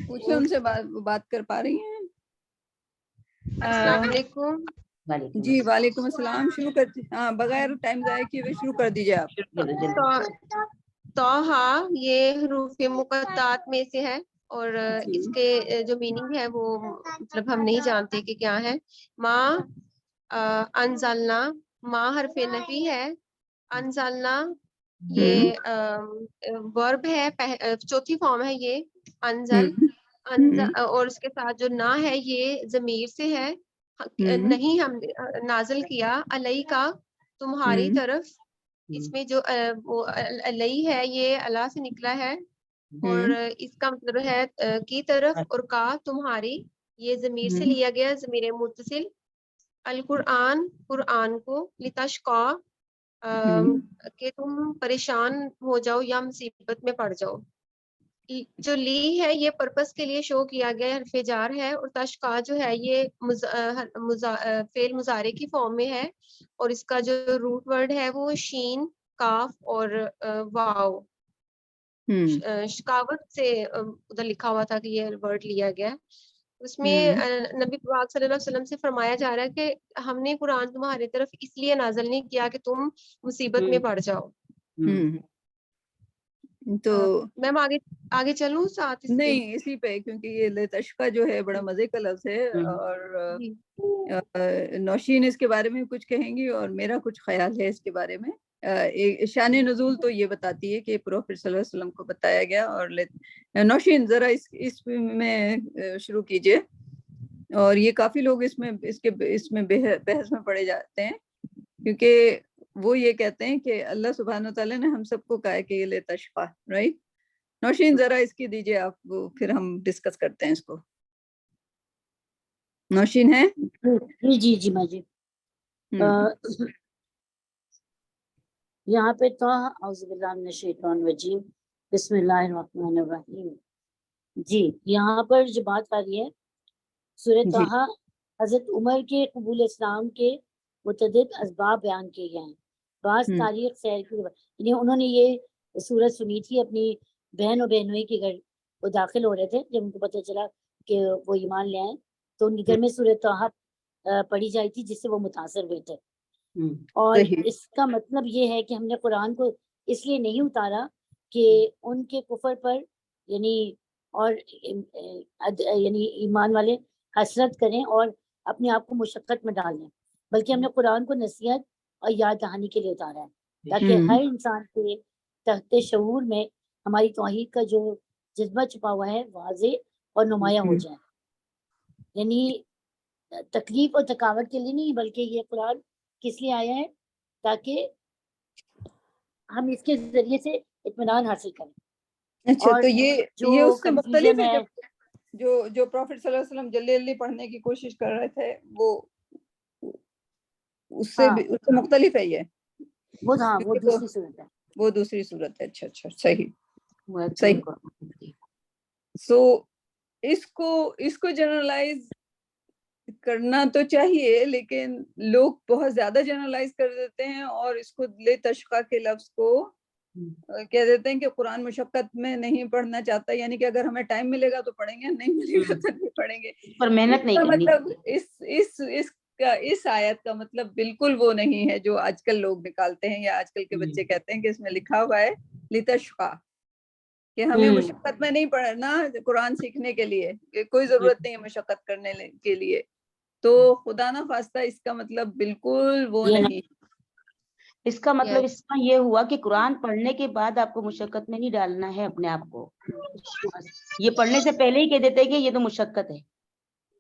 S1: پوچھیں ان سے بات کر پا رہی ہیں؟
S6: السلام علیکم.
S7: وعلیکم
S1: جی
S7: السلام.
S1: وعلیکم السلام. شروع کر, ہاں بغیر ٹائم ضائع کیے ہوئے شروع کر دیجئے آپ.
S7: شروع کرو جلدی.
S6: توحا یہ حروف مقطعات میں سے ہے, اور
S7: جی.
S6: اس کے جو میننگ ہے وہ مطلب ہم نہیں جانتے کہ کیا ہے. ما انزلنا, ما حرف نفی ہے, انزلنا یہ ورب ہے, چوتھی فارم ہے یہ انزل. اور اس کے ساتھ جو نا ہے یہ ضمیر سے ہے, نہیں ہم نازل کیا, علیہ کا تمہاری طرف. اس میں جو وہ علیہ ہے یہ اللہ سے نکلا ہے, اور اس کا مطلب ہے کی طرف, اور کا تمہاری, یہ ضمیر سے لیا گیا, ضمیر متصل. القرآن, قرآن کو, لتشقا کہ تم پریشان ہو جاؤ یا مصیبت میں پڑ جاؤ. جو لی ہے یہ پرپس کے لیے شو کیا گیا حرف جار ہے, اور تشقا جو ہے یہ فعل مضارع کی فارم میں ہے, اور اس کا جو روٹ ورڈ ہے وہ شین, کاف اور واو. شکاوت سے ادھر لکھا ہوا تھا کہ یہ ورڈ لیا گیا. اس میں نبی پاک صلی اللہ علیہ وسلم سے فرمایا جا رہا ہے کہ ہم نے قرآن تمہاری طرف اس لیے نازل نہیں کیا کہ تم مصیبت میں پڑ جاؤ.
S1: تو
S6: میم آگے چلوں ساتھ اس کے؟
S1: نہیں اسی پہ, کیونکہ یہ لتشقا جو ہے بڑا مزے کا لفظ ہے, اور نوشین اس کے بارے میں کچھ کہیں گی, اور میرا کچھ خیال ہے اس کے بارے میں. شان نزول تو یہ بتاتی ہے کہ پروفیٹ صلی اللہ علیہ وسلم کو بتایا گیا. اور نوشین ذرا اس میں شروع کیجئے. اور یہ کافی لوگ اس میں بحث میں پڑے جاتے ہیں, کیونکہ وہ یہ کہتے ہیں کہ اللہ سبحانہ وتعالی نے ہم سب کو کہا ہے کہ یہ لتشقا, رائٹ. نوشین ذرا اس کی دیجئے آپ, پھر ہم ڈسکس کرتے ہیں اس کو. نوشین ہے؟
S4: جی جی ماں جی. یہاں پہ اعوذ باللہ من الشیطان الرجیم, بسم اللہ الرحمن الرحیم. جی یہاں پر جو بات آ رہی ہے سورہ طٰہٰ, حضرت عمر کے قبول اسلام کے متعدد اسباب بیان کیے گئے ہیں. بعض تاریخ سیر کی, یعنی انہوں نے یہ سورت سنی تھی اپنی بہن و بہنوئی کے گھر, وہ داخل ہو رہے تھے, جب ان کو پتہ چلا کہ وہ ایمان لے آئے تو ان کے گھر میں سورہ طٰہٰ پڑھی جائی تھی, جس سے وہ متاثر ہوئے تھے. اور اس کا مطلب یہ ہے کہ ہم نے قرآن کو اس لیے نہیں اتارا کہ ان کے کفر پر یعنی اور یعنی ایمان والے حسرت کریں اور اپنے آپ کو مشقت میں ڈال دیں, بلکہ ہم نے قرآن کو نصیحت اور یاد دہانی کے لیے اتارا ہے، تاکہ ہر انسان کے تحت شعور میں ہماری توحید کا جو جذبہ چھپا ہوا ہے واضح اور نمایاں ہو جائے. یعنی تکلیف اور تھکاوٹ کے لیے نہیں، بلکہ یہ قرآن کس لیے آیا ہے؟ تاکہ ہم اس کے ذریعے سے اطمینان حاصل کریں.
S1: اچھا،
S4: اور
S1: تو یہ
S4: جو
S1: اس سے مختلف
S4: confusion
S1: ہے جو پروفٹ صلی اللہ علیہ وسلم جلدی جلدی پڑھنے کی کوشش کر رہے تھے، وہ اس سے مختلف ہے یہ.
S4: وہ دوسری صورت ہے.
S1: وہ دوسری صورت ہے. اچھا صحیح. سو اس کو جنرلائز کرنا تو چاہیے، لیکن لوگ بہت زیادہ جنرلائز کر دیتے ہیں اور اس کو لے تشقا کے لفظ کو کہہ دیتے ہیں کہ قرآن مشقت میں نہیں پڑھنا چاہتا، یعنی کہ اگر ہمیں ٹائم ملے گا تو پڑھیں گے، نہیں ملے گا تو نہیں پڑھیں گے.
S7: پر محنت نہیں کرنی.
S1: مطلب اس آیت کا مطلب بالکل وہ نہیں ہے جو آج کل لوگ نکالتے ہیں، یا آج کل کے بچے کہتے ہیں کہ اس میں لکھا ہوا ہے لتشقا، کہ ہمیں مشقت میں نہیں پڑھنا قرآن سیکھنے کے لیے، کہ کوئی ضرورت نہیں ہے مشقت کرنے کے لیے. تو خدا نہ خواستہ اس کا مطلب بالکل وہ نہیں.
S7: اس کا مطلب اس کا یہ ہوا کہ قرآن پڑھنے کے بعد آپ کو مشقت میں نہیں ڈالنا ہے اپنے آپ کو. یہ پڑھنے سے پہلے ہی کہہ دیتے ہیں کہ یہ تو مشقت ہے.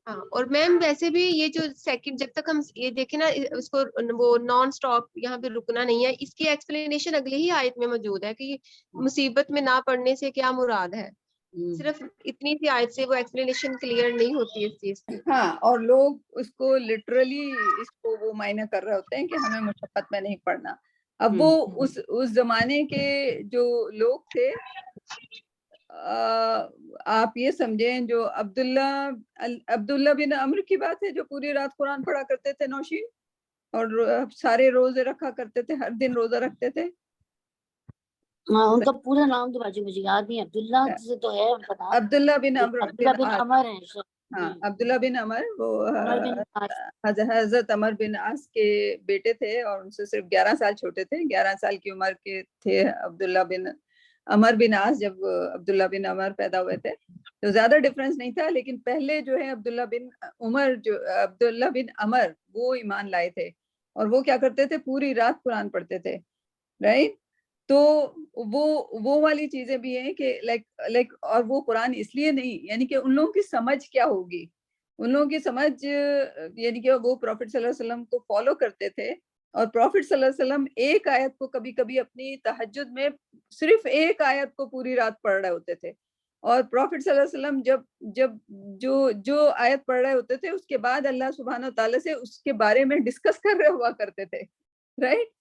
S6: ہاں، اور میم ویسے بھی یہ جو سیکنڈ، جب تک ہم یہ دیکھیں نا اس کو، وہ نان سٹاپ یہاں پہ رکنا نہیں ہے. اس کی ایکسپلینیشن اگلے ہی آیت میں موجود ہے کہ مصیبت میں نہ پڑھنے سے کیا مراد ہے. صرف اتنی سی آیت سے وہ ایکسپلینیشن کلیئر نہیں ہوتی اس چیز کی.
S1: ہاں، اور لوگ اس کو لٹرلی اس کو وہ معنی کر رہے ہوتے ہیں کہ ہمیں مشقت میں نہیں پڑھنا. اب وہ اس زمانے کے جو لوگ تھے، آپ یہ سمجھیں جو عبداللہ بن عمرو کی بات ہے، جو پوری رات قرآن پڑھا کرتے تھے نوشین، اور سارے روزے رکھا کرتے تھے، ہر دن روزہ رکھتے تھے.
S4: ان کا پورا نام تو مجھے یاد نہیں. عبداللہ سے تو ہے
S1: عبداللہ بن
S4: عمر ہے.
S1: ہاں، عبداللہ بن عمر وہ حضرت عمر بن عاص کے بیٹے تھے، اور ان سے صرف 11 سال چھوٹے تھے. 11 سال کی عمر کے تھے عبداللہ بن عمر بن عاص جب عبداللہ بن عمر پیدا ہوئے تھے. تو زیادہ ڈفرنس نہیں تھا، لیکن پہلے جو ہے عبداللہ بن عمر وہ ایمان لائے تھے، اور وہ کیا کرتے تھے، پوری رات قرآن پڑھتے تھے. رائٹ؟ تو وہ والی چیزیں بھی ہیں کہ لائک اور وہ قرآن اس لیے نہیں، یعنی کہ ان لوگوں کی سمجھ کیا ہوگی، ان لوگوں کی سمجھ، یعنی کہ وہ پروفٹ صلی اللہ علیہ وسلم کو فالو کرتے تھے، اور پروفٹ صلی اللہ علیہ وسلم ایک آیت کو کبھی کبھی اپنی تہجد میں صرف ایک آیت کو پوری رات پڑھ رہے ہوتے تھے. اور پروفٹ صلی اللہ علیہ وسلم جب جو آیت پڑھ رہے ہوتے تھے، اس کے بعد اللہ سبحانہ و تعالیٰ سے اس کے بارے میں ڈسکس کر رہے ہوا کرتے تھے. رائٹ؟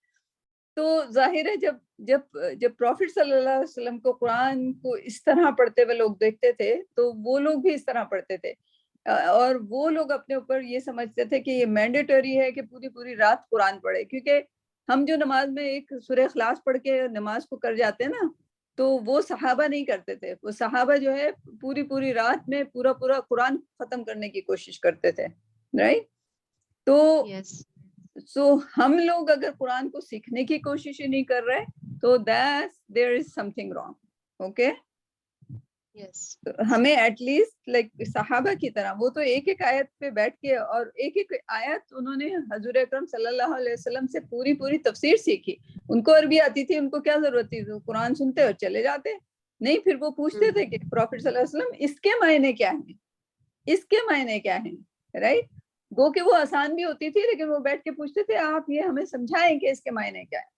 S1: تو ظاہر ہے جب پروفٹ صلی اللہ علیہ وسلم کو قرآن کو اس طرح پڑھتے ہوئے لوگ دیکھتے تھے، تو وہ لوگ بھی اس طرح پڑھتے تھے، اور وہ لوگ اپنے اوپر یہ سمجھتے تھے کہ یہ مینڈیٹری ہے کہ پوری رات قرآن پڑھے. کیونکہ ہم جو نماز میں ایک سورہ اخلاص پڑھ کے نماز کو کر جاتے ہیں نا، تو وہ صحابہ نہیں کرتے تھے. وہ صحابہ جو ہے پوری رات میں پورا قرآن ختم کرنے کی کوشش کرتے تھے. رائٹ؟ تو سو ہم لوگ اگر قرآن کو سیکھنے کی کوشش ہی نہیں کر رہے، تو there is something wrong. Okay? ہمیں ایٹ لیسٹ لائک صحابہ کی طرح، وہ تو ایک آیت پہ بیٹھ کے، اور ایک آیت انہوں نے حضور اکرم صلی اللہ علیہ وسلم سے پوری تفسیر سیکھی. ان کو عربی آتی تھی، ان کو کیا ضرورت تھی، قرآن سنتے اور چلے جاتے. نہیں، پھر وہ پوچھتے تھے کہ پروفٹ صلی اللہ علیہ وسلم اس کے معنی کیا ہیں، اس کے معنی کیا ہیں. رائٹ؟ گو کہ وہ آسان بھی ہوتی تھی، لیکن وہ بیٹھ کے پوچھتے تھے آپ یہ ہمیں سمجھائیں کہ اس کے معنی کیا ہے.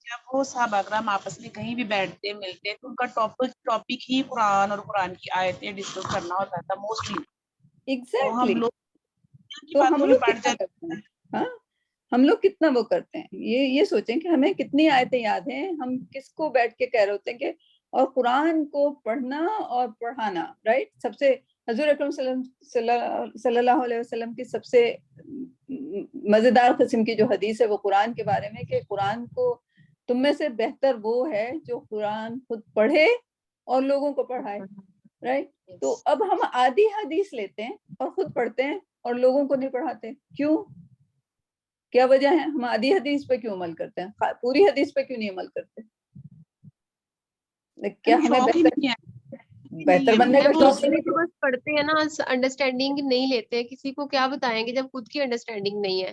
S8: جب وہ صحابہ اکرام آپس میں کہیں بھی بیٹھتے ملتے تو ان کا ٹاپک ہی قرآن اور قرآن کی آیتیں ڈسکس کرنا ہوتا تھا موسٹلی.
S1: ایگزیکٹلی. تو ہم لوگ کتنا کرتے ہیں، ہاں ہم لوگ کتنا وہ کرتے ہیں. یہ سوچیں کہ ہمیں کتنی آیتیں یاد ہیں، ہم کس کو بیٹھ کے کہہ رہے ہوتے ہیں کہ، اور قرآن کو پڑھنا اور پڑھانا. رائٹ؟ سب سے حضور اکرم صلی اللہ علیہ وسلم کی سب سے مزیدار قسم کی جو حدیث ہے وہ قرآن کے بارے میں، کہ قرآن کو تم میں سے بہتر وہ ہے جو قرآن خود پڑھے اور لوگوں کو پڑھائے. رائٹ؟ تو اب ہم آدھی حدیث لیتے ہیں اور خود پڑھتے ہیں اور لوگوں کو نہیں پڑھاتے. کیوں؟ کیا وجہ ہے؟ ہم آدھی حدیث پہ کیوں عمل کرتے ہیں، پوری حدیث پہ کیوں نہیں عمل کرتے؟ کیا ہمیں بہتر بننے کا شوق نہیں؟
S6: بس پڑھتے ہیں نا، انڈرسٹینڈنگ نہیں لیتے. کسی کو کیا بتائیں گے جب خود کی انڈرسٹینڈنگ نہیں ہے.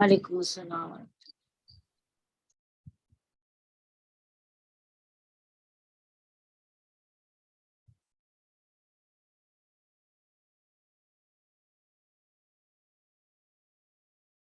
S4: وعلیکم السلام.